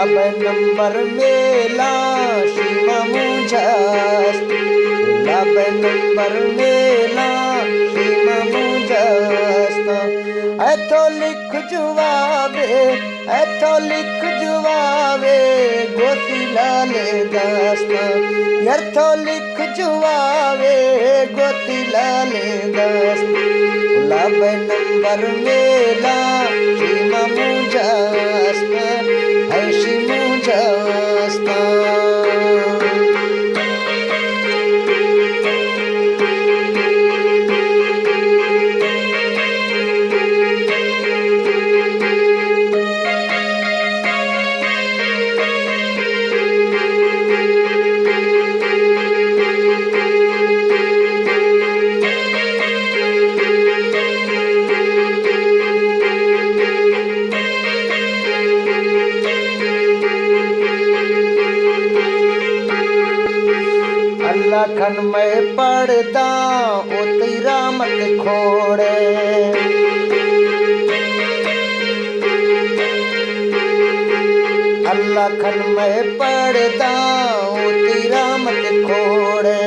number मेला सीमा मुझस्त number मेला सीमा मुझस्त ऐथो लिख जुवावे गोती लाले दस्त यर्थो लिख जुवावे गोती लाले दस्त नंबर मेला सीमा मुझस्त ऐशी मुझस्त खन में पढ़दा ओ तेरा मत खोड़े अल्लाह खन में पढ़दा ओ तेरा मत खोड़े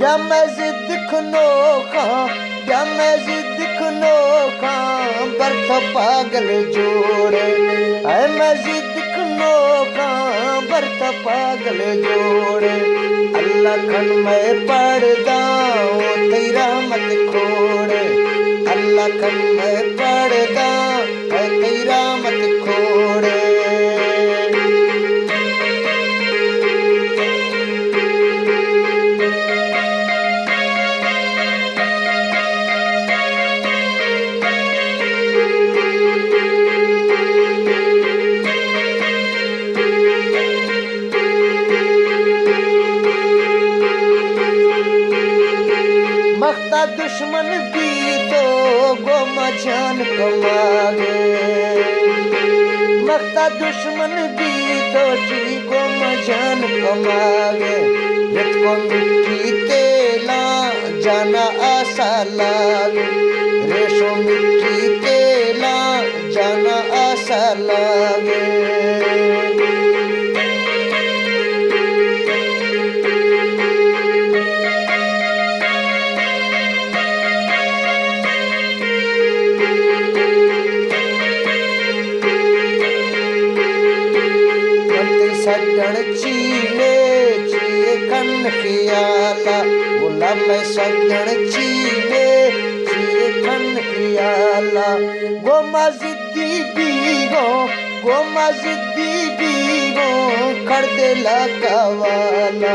जब मैं जिद खनोखा बर्थ पागल जोड़े ऐ मैं जिद खनोखा बर्थ पागल जोड़े अल्लाह खन में पढ़दा ओ तेरा मत खोड़े अल्लाह खन में पढ़दा ओ तेरा मत खोड़े मख्ता दुश्मन भी तो गो मचान कमागे मख्ता दुश्मन भी तो श्री गो मचान कमागे जत को मिट्टी तेला जाना आशा लागे रेशो मिट्टी तेला जाना आशा लागे सज्जन चीले चीए खन खियाला बोला मैं सज्जन चीले चीए खन खियाला गो मस्जिदी बीगो कर दे लकावाला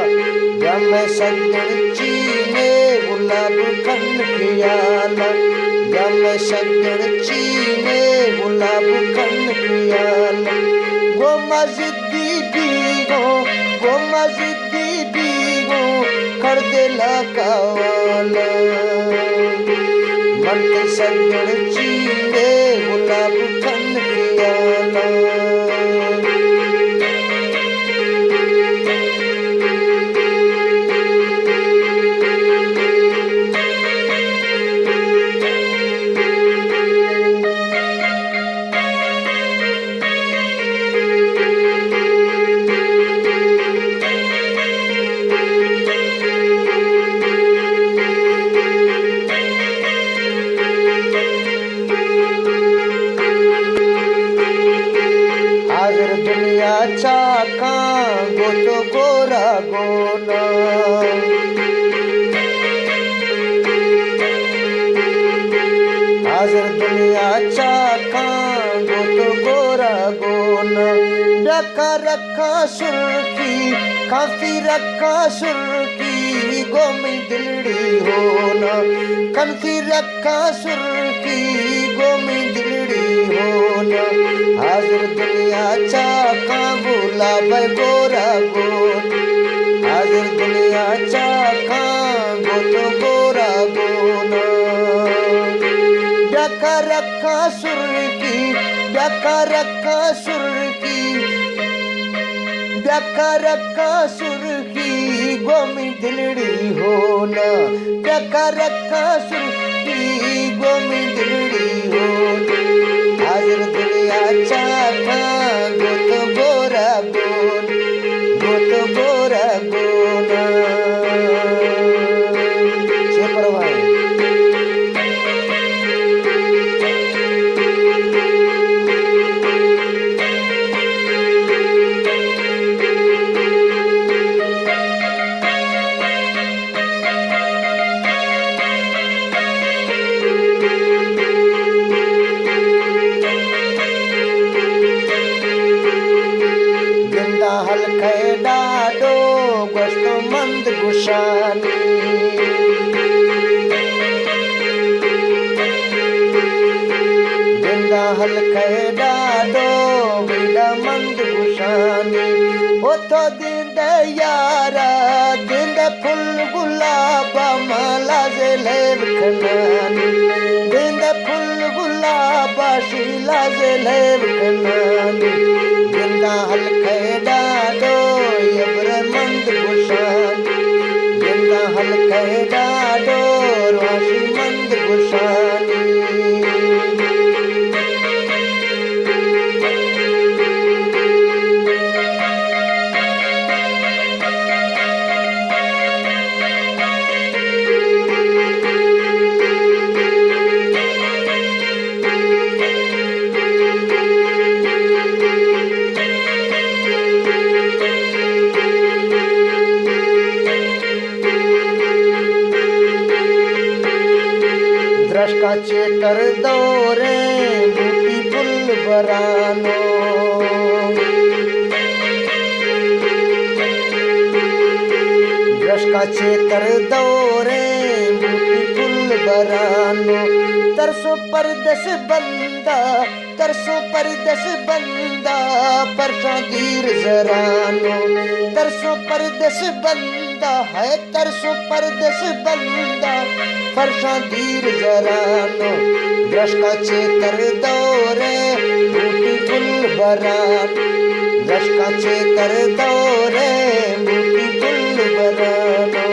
जब मैं सज्जन चीले गुलाब खन खियाला जब मैं सज्जन चीले गुलाब खन खियाला गो मस्जिदी बीगो कर दे लकावाला मन के सज्जन चीले गुलाब खन खियाला चाका गो तो गोरा गोना हाजिर दुनिया चाका गो तो गोरा गोना रखा रखा सुर्खी काफी रखा सुर्खी गोमी दिलड़ी होना कंफी रखा सुर्खी गोमी दिलड़ी होना हाजिर दुनिया चाका गुलाब गोरा गोन हाजिर दुनिया चाका गो तो गोरा गोना डका रखा सुर्खी डका रखा सुर्खी डका रखा सुर्खी गोमी दिलड़ी होना डका रखा सुर्खी गोमी दिलड़ी होना हाजिर दुनिया चाका गो तो गोरा गोरा गोना से परवाए हल्के डाडो गोश्त मंद गुशानी जिंदा हल्के डाडो विदा मंद गुशानी ओथो दिंदे यारा दिंदे फुल गुलाबा माला जे लेव खनानी दिंदे फुल गुलाबा शीला जे लेव खनानी जिंदा हल्के डाडो यब्र मंद गुशानी जिंदा हल्के डाडो राशि मंद गुशानी चेतर दौरे बूटी फुल बरानो ब्रश का चेतर दौरे बूटी फुल बरानो तरसो परदस बंदा तरसो परदस बंदा परसों दीर जरानो तरसो परदस बंदा है तरसो परदस बंदा फरशा दीर जरानो ब्रश का चेतर दौरे बूटी फुल बरान ब्रश का चेतर दौरे बूटी फुल बरानो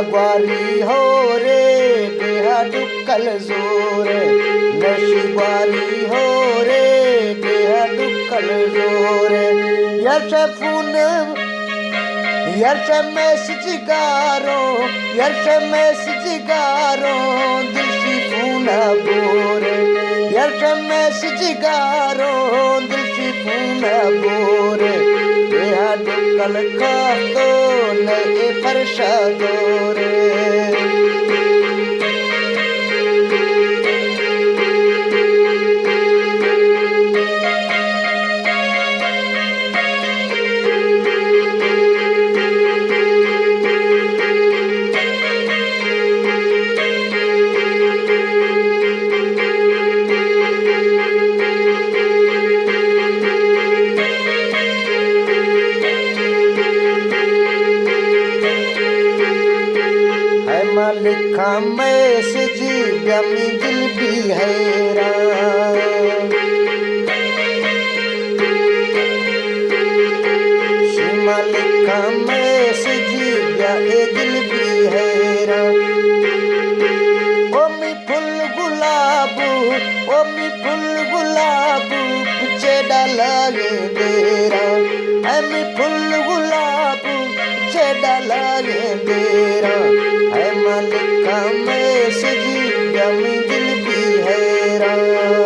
ग्वारी हो रे बेहा डुक्कल जोर नशीबारी हो रे बेहा डुक्कल जोर यशफून यशमेश जिगारो यशमेश जिगारो दिलशी फूना बोर यशमेश जिगारो दिलशी फूना बोर बेहा डुक्कल खातो नए फरशा दोरे लिखा मैसेज यमी दिल भी हैरान सीमा लिखा मैसेज या ए दिल भी हैरान ओमी फुल गुलाबू ओमी फुल गुलाबू पुचे डालागे देरा एमी फुल गुलाबू पुचे डालागे देरा लिखा मैसेज यमी दिल भी हैरान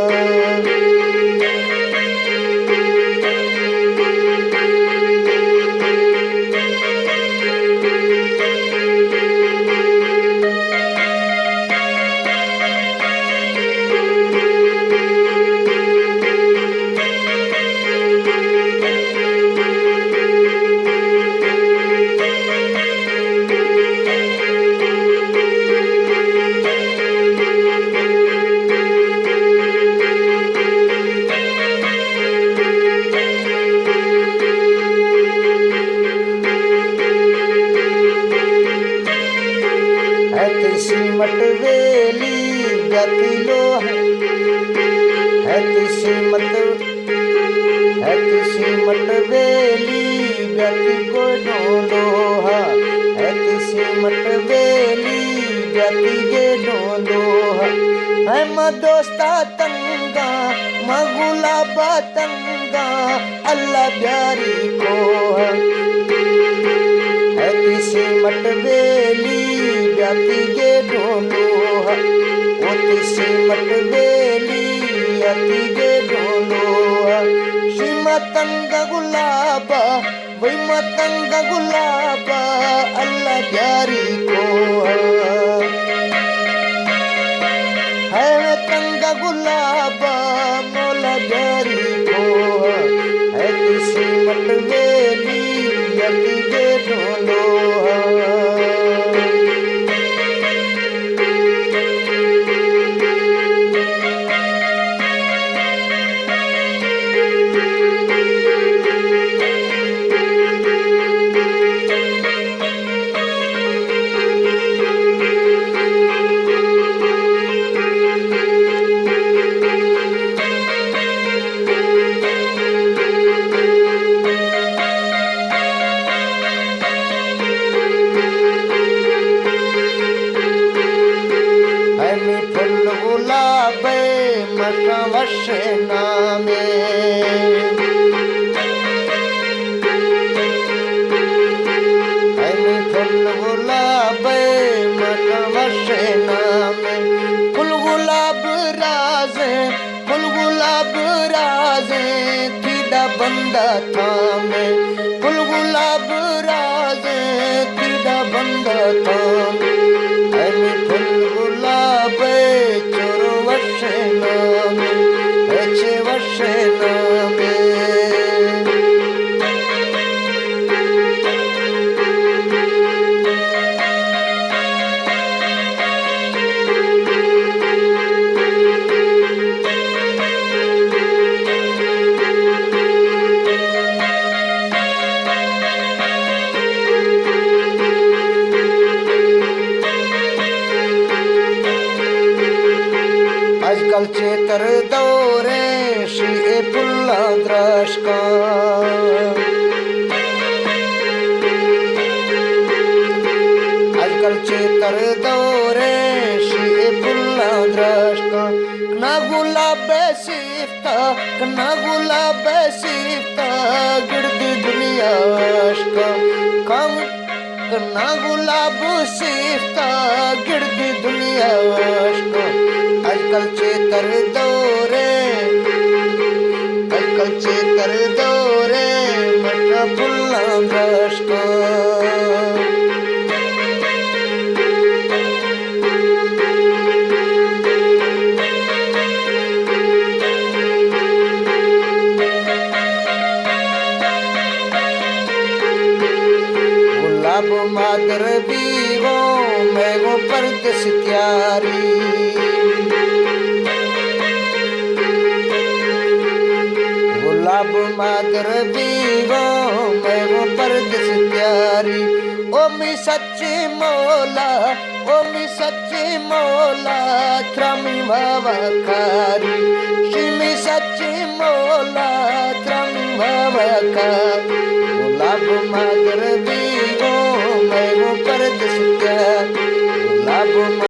जाती लो है तिसी मत वेली जाती को लोहा है तिसी मत वेली जाती के लोहा है म दोस्ता तंगा म गुलाबा तंगा अल्लाह प्यारी को है तिसी मत वेली जाती के लोहा ओ तिसी मत वेली जाती के लोहा श्री मतंग गुलाबा वही मतंग गुलाबा अल्लाह प्यारी को है मतंग गुलाबा मौला प्यारी को है तिसी मत वेली जाती के लोहा वश नामे फुल गुलाब वश नामे फुल गुलाब राजे कीड़ा बंदा थामे फुल गुलाब राजे कीड़ा बंदा थामे फुल गुलाब चोरो वश नामे वश नामे आजकल चेतर दौरे श्री पुल्ला द्रष्का आजकल चेतर दौरे श्री पुल्ला द्रष्का कना गुलाब सिफ्ता गिरद दुनिया का कना गुलाब सिफ्ता गिरद दुनिया का आजकल चेतर दौरे मटा पुल्ला द्रष्का गुलाब मादर बीवो मैं वो परदेस त्यारी गुलाब मादर बीवो मैं वो परदेस त्यारी ओ मी सच्ची मौला त्रमी भावा खारी शिमी सच्ची मौला त्रमी भावा खारी गुलाब मादर बीवो मैं वो परदेस त्यारी गुलाब